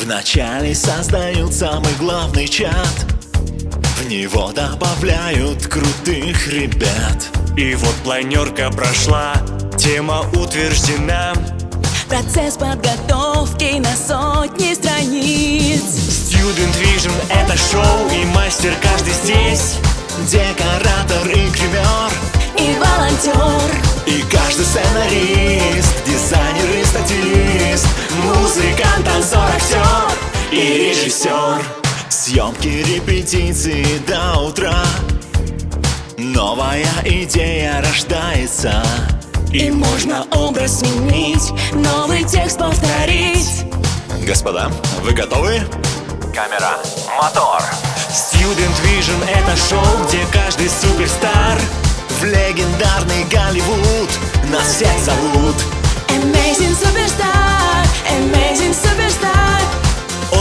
Вначале создают самый главный чат, в него добавляют крутых ребят. И вот планерка прошла, тема утверждена. Процесс подготовки на сотни страниц. Student Vision — это шоу, и мастер каждый здесь. Декоратор и гример, И волонтер, и каждый сценарист, дизайнер и статист, музыкант, танцор, актер и режиссер. Съемки, репетиции до утра, новая идея рождается. и можно образ сменить, новый текст повторить. Господа, вы готовы? Камера, мотор. Student Vision — это шоу, где каждый суперстар. В легендарный Голливуд нас всех зовут. Amazing Superstar, Amazing Superstar.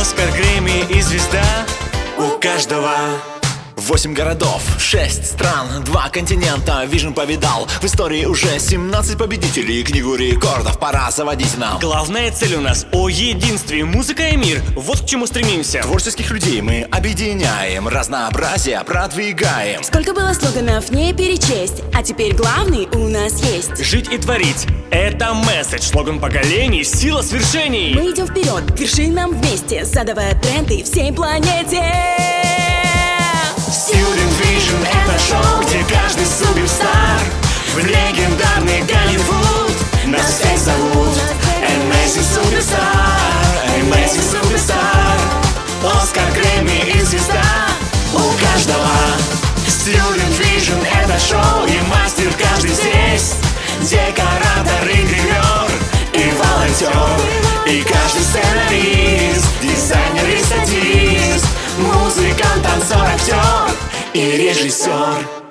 Оскар, Грэмми и звезда у каждого. 8 городов, 6 стран, 2 континента Vision повидал. В истории уже 17 победителей. Книгу рекордов пора заводить нам. Главная цель у нас — о единстве, музыка и мир. Вот к чему стремимся. Творческих людей мы объединяем, разнообразие продвигаем. Сколько было слоганов, не перечесть, а теперь главный у нас есть. Жить и творить — это месседж, слоган поколений, сила свершений. Мы идем вперед, к вершинам вместе, задавая тренды всей планете. Student Vision — это шоу, где каждый суперстар. В легендарный Голливуд нас всех зовут. Amazing Superstar, Amazing Superstar. Оскар, Грэмми и звезда у каждого. Student Vision — это шоу, и мастер каждый здесь. Декоратор и гример, и волонтер, и каждый сценарист, дизайнер и статист, музыкант, танцор, актер и режиссер.